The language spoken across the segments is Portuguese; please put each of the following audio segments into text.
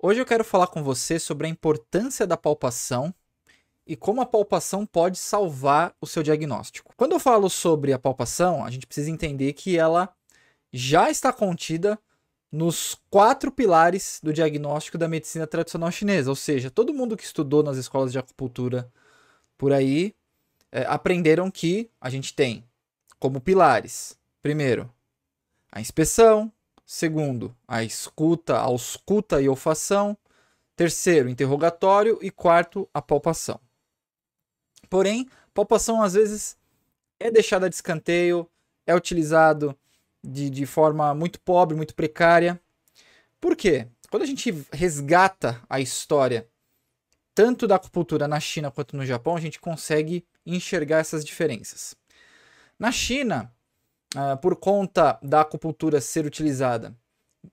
Hoje eu quero falar com você sobre a importância da palpação e como a palpação pode salvar o seu diagnóstico. Quando eu falo sobre a palpação, a gente precisa entender que ela já está contida nos 4 pilares do diagnóstico da medicina tradicional chinesa, ou seja, todo mundo que estudou nas escolas de acupuntura por aí aprenderam que a gente tem como pilares, primeiro, a inspeção, segundo, a ausculta e olfação, terceiro, interrogatório e quarto, a palpação. Porém, palpação às vezes é deixada de escanteio, é utilizado de forma muito pobre, muito precária. Por quê? Quando a gente resgata a história tanto da acupuntura na China quanto no Japão, a gente consegue enxergar essas diferenças. Na China, por conta da acupuntura ser utilizada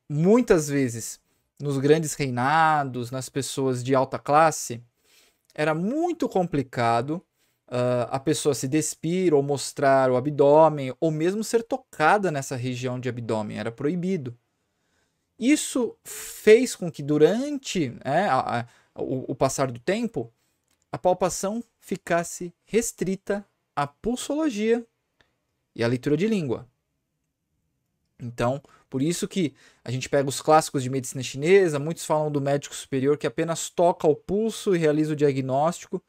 muitas vezes nos grandes reinados, nas pessoas de alta classe, era muito complicado a pessoa se despir ou mostrar o abdômen, ou mesmo ser tocada nessa região de abdômen, era proibido. Isso fez com que durante o passar do tempo, a palpação ficasse restrita à pulsologia e à leitura de língua. Então, por isso que a gente pega os clássicos de medicina chinesa, muitos falam do médico superior que apenas toca o pulso e realiza o diagnóstico.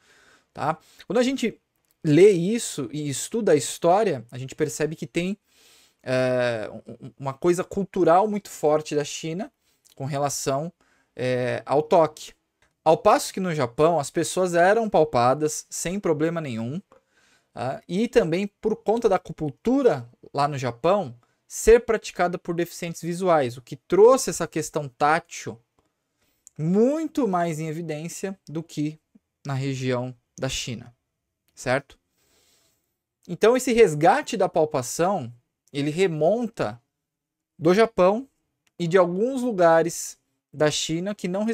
Tá? Quando a gente lê isso e estuda a história, a gente percebe que tem uma coisa cultural muito forte da China com relação ao toque. Ao passo que no Japão as pessoas eram palpadas sem problema nenhum, e também por conta da acupuntura lá no Japão ser praticada por deficientes visuais, o que trouxe essa questão tátil muito mais em evidência do que na região da China, certo? Então esse resgate da palpação, ele remonta do Japão e de alguns lugares da China que não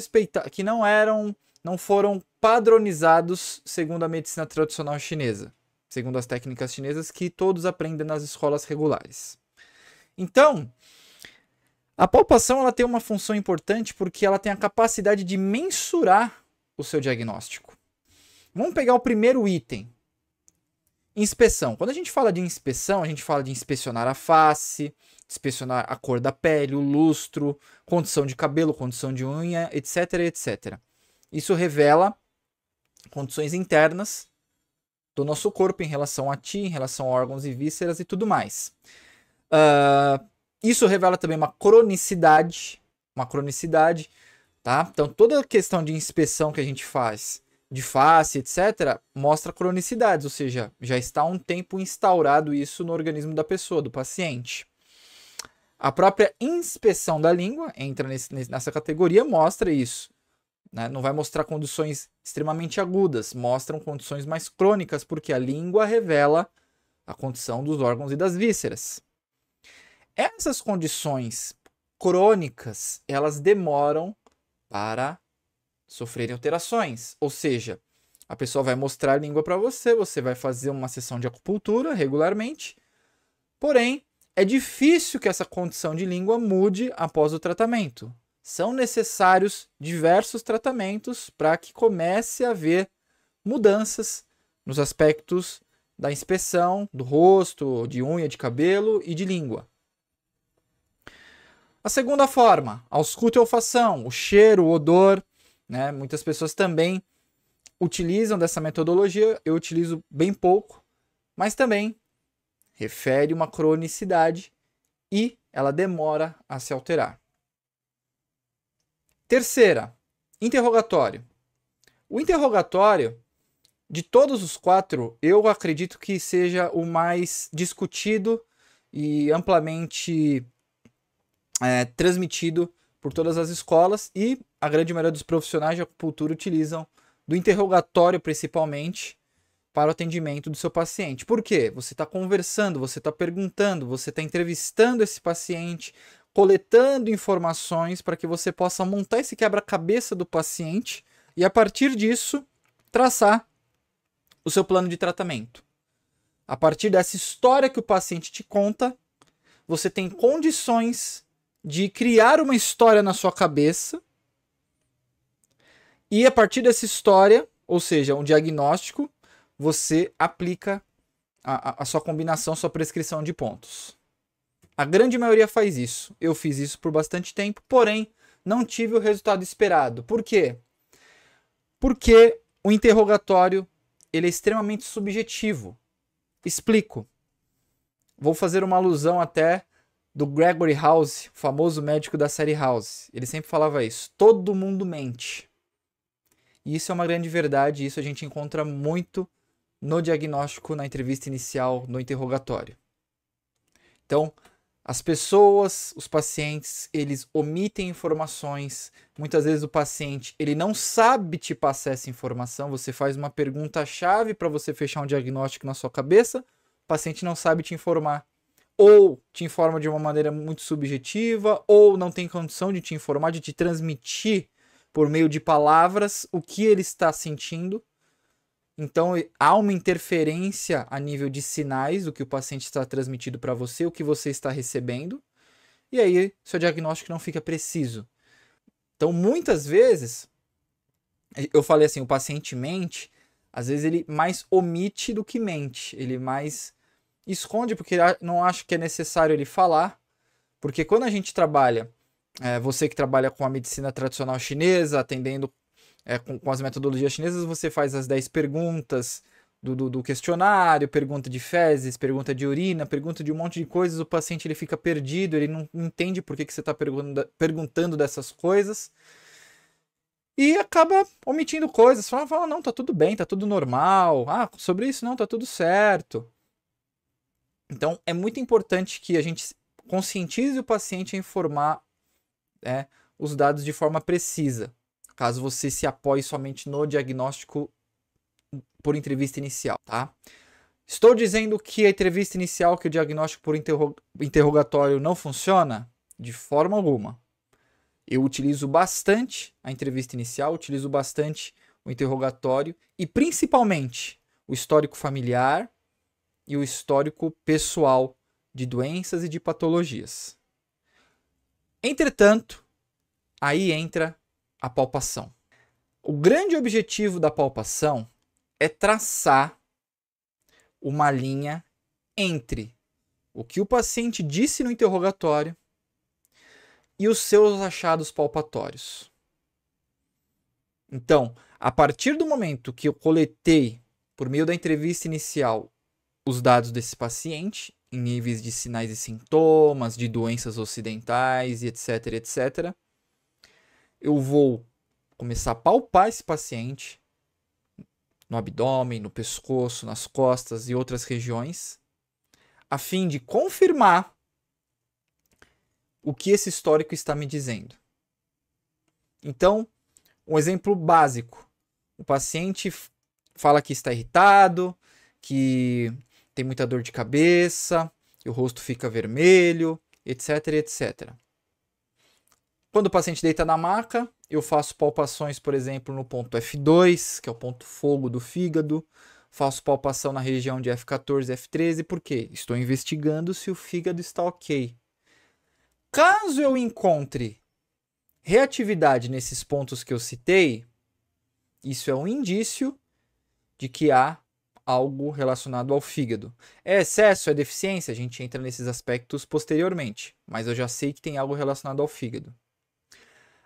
foram padronizados segundo a medicina tradicional chinesa, segundo as técnicas chinesas que todos aprendem nas escolas regulares. Então, a palpação ela tem uma função importante porque ela tem a capacidade de mensurar o seu diagnóstico. Vamos pegar o primeiro item. Inspeção. Quando a gente fala de inspeção, a gente fala de inspecionar a face, inspecionar a cor da pele, o lustro, condição de cabelo, condição de unha, etc, etc. Isso revela condições internas do nosso corpo em relação a ti, em relação a órgãos e vísceras e tudo mais. Isso revela também uma cronicidade, tá? Então toda a questão de inspeção que a gente faz de face, etc, mostra cronicidades, ou seja, já está há um tempo instaurado isso no organismo da pessoa, do paciente. A própria inspeção da língua entra nessa categoria, mostra isso, né? Não vai mostrar condições extremamente agudas, mostram condições mais crônicas, porque a língua revela a condição dos órgãos e das vísceras. Essas condições crônicas, elas demoram para sofrerem alterações. Ou seja, a pessoa vai mostrar a língua para você, você vai fazer uma sessão de acupuntura regularmente, porém, é difícil que essa condição de língua mude após o tratamento. São necessários diversos tratamentos para que comece a haver mudanças nos aspectos da inspeção, do rosto, de unha, de cabelo e de língua. A segunda forma, ausculto e olfação, o cheiro, o odor, né? Muitas pessoas também utilizam dessa metodologia, eu utilizo bem pouco, mas também refere uma cronicidade e ela demora a se alterar. Terceira, interrogatório. O interrogatório, de todos os 4, eu acredito que seja o mais discutido e amplamente transmitido por todas as escolas, e a grande maioria dos profissionais de acupuntura utilizam do interrogatório principalmente para o atendimento do seu paciente. Por quê? Você está conversando, você está perguntando, você está entrevistando esse paciente, coletando informações para que você possa montar esse quebra-cabeça do paciente e, a partir disso, traçar o seu plano de tratamento. A partir dessa história que o paciente te conta, você tem condições de criar uma história na sua cabeça E a partir dessa história, ou seja, um diagnóstico, você aplica a sua combinação, sua prescrição de pontos. A grande maioria faz isso. Eu fiz isso por bastante tempo, porém não tive o resultado esperado. Por quê? Porque o interrogatório ele é extremamente subjetivo. Explico. Vou fazer uma alusão até do Gregory House, o famoso médico da série House. Ele sempre falava isso. Todo mundo mente. E isso é uma grande verdade. Isso a gente encontra muito no diagnóstico, na entrevista inicial, no interrogatório. Então, as pessoas, os pacientes, eles omitem informações. Muitas vezes o paciente, ele não sabe te passar essa informação. Você faz uma pergunta-chave para você fechar um diagnóstico na sua cabeça. O paciente não sabe te informar. Ou te informa de uma maneira muito subjetiva, ou não tem condição de te informar, de te transmitir por meio de palavras o que ele está sentindo. Então, há uma interferência a nível de sinais, o que o paciente está transmitindo para você, o que você está recebendo, e aí seu diagnóstico não fica preciso. Então, muitas vezes, eu falei assim, o paciente mente, às vezes ele mais omite do que mente, ele mais esconde porque não acha que é necessário ele falar, porque quando a gente trabalha, você que trabalha com a medicina tradicional chinesa, atendendo com as metodologias chinesas, você faz as 10 perguntas do questionário, pergunta de fezes, pergunta de urina, pergunta de um monte de coisas, o paciente ele fica perdido, ele não entende por que você está perguntando dessas coisas, e acaba omitindo coisas, fala, não, tá tudo bem, tá tudo normal, sobre isso não, tá tudo certo. Então, é muito importante que a gente conscientize o paciente a informar os dados de forma precisa, caso você se apoie somente no diagnóstico por entrevista inicial, tá? Estou dizendo que a entrevista inicial, que o diagnóstico por interrogatório não funciona? De forma alguma. Eu utilizo bastante a entrevista inicial, utilizo bastante o interrogatório e principalmente o histórico familiar e o histórico pessoal de doenças e de patologias. Entretanto, aí entra a palpação. O grande objetivo da palpação é traçar uma linha entre o que o paciente disse no interrogatório e os seus achados palpatórios. Então, a partir do momento que eu coletei, por meio da entrevista inicial, os dados desse paciente, em níveis de sinais e sintomas, de doenças ocidentais e etc, etc, eu vou começar a palpar esse paciente no abdômen, no pescoço, nas costas e outras regiões, a fim de confirmar o que esse histórico está me dizendo. Então, um exemplo básico. O paciente fala que está irritado, que tem muita dor de cabeça, que o rosto fica vermelho, etc, etc. Quando o paciente deita na maca, eu faço palpações, por exemplo, no ponto F2, que é o ponto fogo do fígado. Faço palpação na região de F14 e F13, por quê? Estou investigando se o fígado está ok. Caso eu encontre reatividade nesses pontos que eu citei, isso é um indício de que há algo relacionado ao fígado. É excesso, é deficiência? A gente entra nesses aspectos posteriormente, mas eu já sei que tem algo relacionado ao fígado.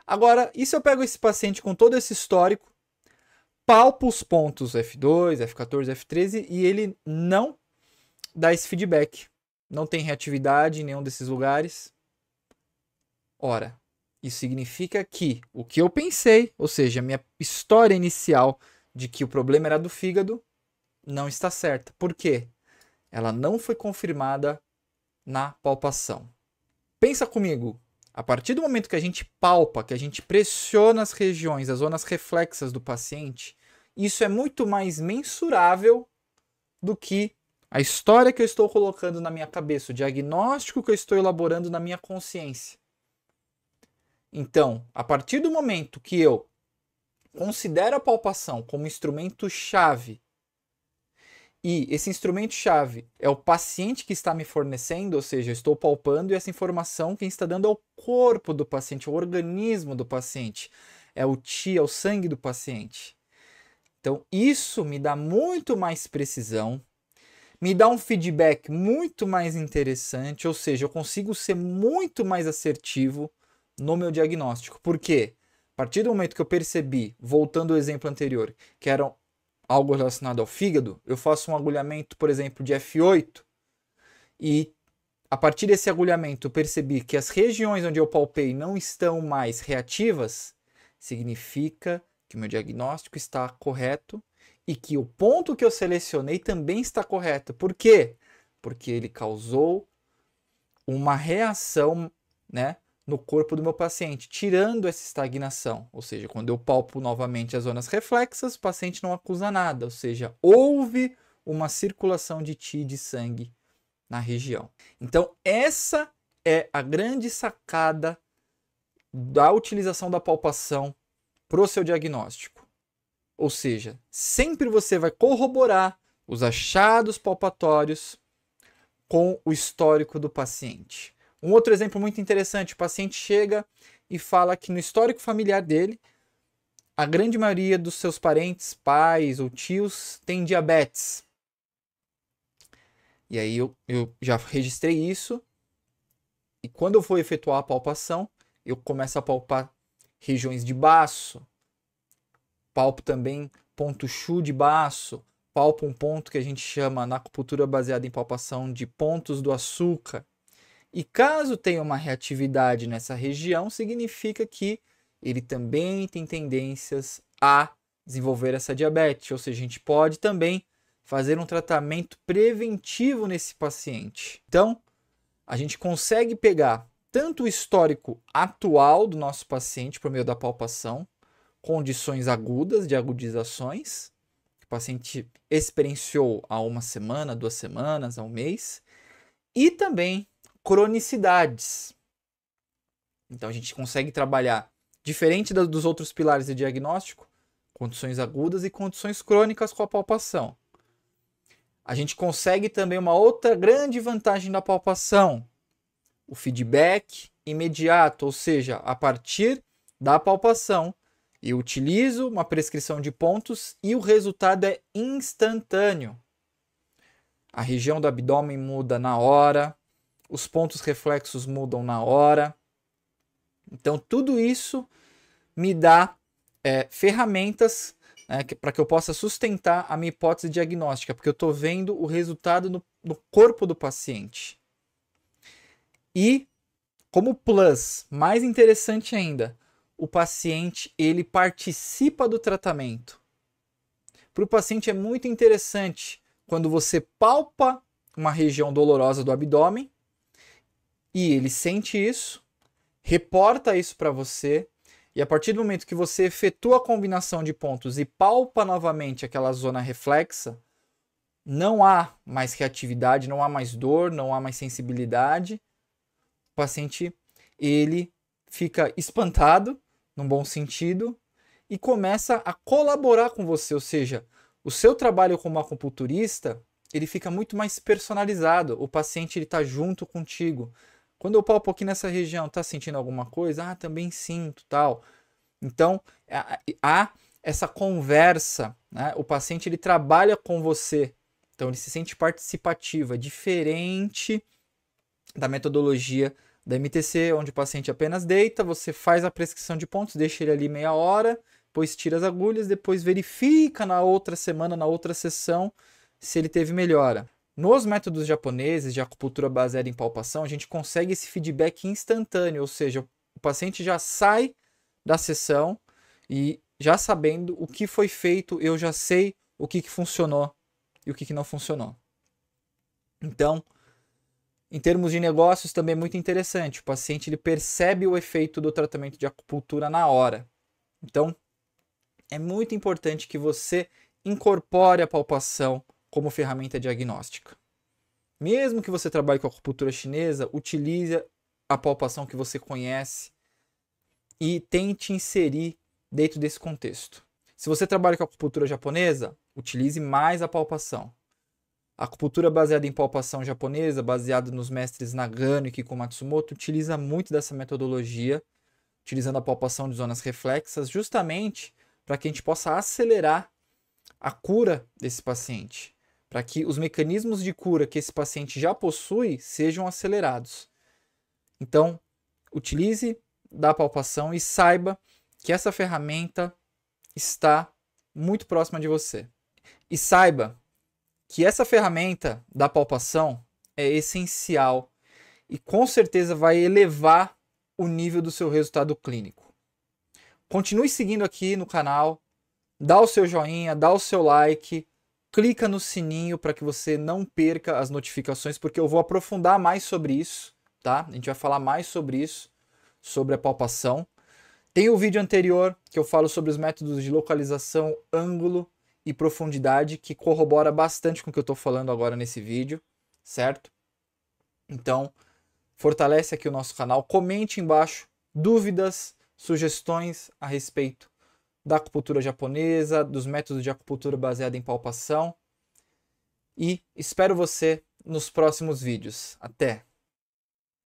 Agora, e se eu pego esse paciente com todo esse histórico, palpo os pontos F2, F14, F13 e ele não dá esse feedback, não tem reatividade em nenhum desses lugares? Ora, isso significa que o que eu pensei, ou seja, a minha história inicial de que o problema era do fígado, não está certa. Por quê? Ela não foi confirmada na palpação. Pensa comigo, a partir do momento que a gente palpa, que a gente pressiona as regiões, as zonas reflexas do paciente, isso é muito mais mensurável do que a história que eu estou colocando na minha cabeça, o diagnóstico que eu estou elaborando na minha consciência. Então, a partir do momento que eu considero a palpação como instrumento-chave, e esse instrumento-chave é o paciente que está me fornecendo, ou seja, eu estou palpando e essa informação quem está dando é o corpo do paciente, o organismo do paciente. é o Qi, é o sangue do paciente. Então, isso me dá muito mais precisão, me dá um feedback muito mais interessante, ou seja, eu consigo ser muito mais assertivo no meu diagnóstico. Por quê? A partir do momento que eu percebi, voltando ao exemplo anterior, que era algo relacionado ao fígado, eu faço um agulhamento, por exemplo, de F8, e a partir desse agulhamento eu percebi que as regiões onde eu palpei não estão mais reativas, significa que o meu diagnóstico está correto e que o ponto que eu selecionei também está correto. Por quê? Porque ele causou uma reação, né, no corpo do meu paciente, tirando essa estagnação. Ou seja, quando eu palpo novamente as zonas reflexas, o paciente não acusa nada. Ou seja, houve uma circulação de Qi, de sangue, na região. Então, essa é a grande sacada da utilização da palpação para o seu diagnóstico. Ou seja, sempre você vai corroborar os achados palpatórios com o histórico do paciente. Um outro exemplo muito interessante, o paciente chega e fala que no histórico familiar dele, a grande maioria dos seus parentes, pais ou tios, tem diabetes. E aí eu já registrei isso, e quando eu for efetuar a palpação, eu começo a palpar regiões de baço, palpo também ponto Chu de baço, palpo um ponto que a gente chama na acupuntura baseada em palpação de pontos do açúcar. E caso tenha uma reatividade nessa região, significa que ele também tem tendências a desenvolver essa diabetes. Ou seja, a gente pode também fazer um tratamento preventivo nesse paciente. Então, a gente consegue pegar tanto o histórico atual do nosso paciente por meio da palpação, condições agudas de agudizações, que o paciente experienciou há uma semana, 2 semanas, há um mês, e também cronicidades. Então a gente consegue trabalhar, diferente dos outros pilares de diagnóstico, condições agudas e condições crônicas com a palpação. A gente consegue também uma outra grande vantagem da palpação, o feedback imediato, ou seja, a partir da palpação, eu utilizo uma prescrição de pontos e o resultado é instantâneo. A região do abdômen muda na hora, os pontos reflexos mudam na hora. Então, tudo isso me dá ferramentas, né, para que eu possa sustentar a minha hipótese diagnóstica, porque eu estou vendo o resultado no corpo do paciente. E, como plus, mais interessante ainda, o paciente ele participa do tratamento. Para o paciente é muito interessante quando você palpa uma região dolorosa do abdômen e ele sente isso, reporta isso para você, e a partir do momento que você efetua a combinação de pontos e palpa novamente aquela zona reflexa, não há mais reatividade, não há mais dor, não há mais sensibilidade. O paciente ele fica espantado, num bom sentido, e começa a colaborar com você, ou seja, o seu trabalho como acupunturista, ele fica muito mais personalizado, o paciente está junto contigo. Quando eu palpo aqui nessa região, está sentindo alguma coisa? Ah, também sinto, tal. Então, há essa conversa, né? O paciente ele trabalha com você, então ele se sente participativo, é diferente da metodologia da MTC, onde o paciente apenas deita, você faz a prescrição de pontos, deixa ele ali meia hora, depois tira as agulhas, depois verifica na outra semana, na outra sessão, se ele teve melhora. Nos métodos japoneses de acupuntura baseada em palpação, a gente consegue esse feedback instantâneo, ou seja, o paciente já sai da sessão e já sabendo o que foi feito, eu já sei o que funcionou e o que não funcionou. Então, em termos de negócios, também é muito interessante. O paciente ele percebe o efeito do tratamento de acupuntura na hora. Então, é muito importante que você incorpore a palpação como ferramenta diagnóstica. Mesmo que você trabalhe com a acupuntura chinesa, utilize a palpação que você conhece e tente inserir dentro desse contexto. Se você trabalha com a acupuntura japonesa, utilize mais a palpação. A acupuntura baseada em palpação japonesa, baseada nos mestres Nagano e Kiko Matsumoto, utiliza muito dessa metodologia utilizando a palpação de zonas reflexas, justamente para que a gente possa acelerar a cura desse paciente, para que os mecanismos de cura que esse paciente já possui sejam acelerados. Então, utilize da palpação e saiba que essa ferramenta está muito próxima de você. E saiba que essa ferramenta da palpação é essencial e com certeza vai elevar o nível do seu resultado clínico. Continue seguindo aqui no canal, dá o seu joinha, dá o seu like, clica no sininho para que você não perca as notificações, porque eu vou aprofundar mais sobre isso, tá? A gente vai falar mais sobre isso, sobre a palpação. Tem o vídeo anterior que eu falo sobre os métodos de localização, ângulo e profundidade, que corrobora bastante com o que eu estou falando agora nesse vídeo, certo? Então, fortalece aqui o nosso canal, comente embaixo dúvidas, sugestões a respeito da acupuntura japonesa, dos métodos de acupuntura baseada em palpação. E espero você nos próximos vídeos. Até!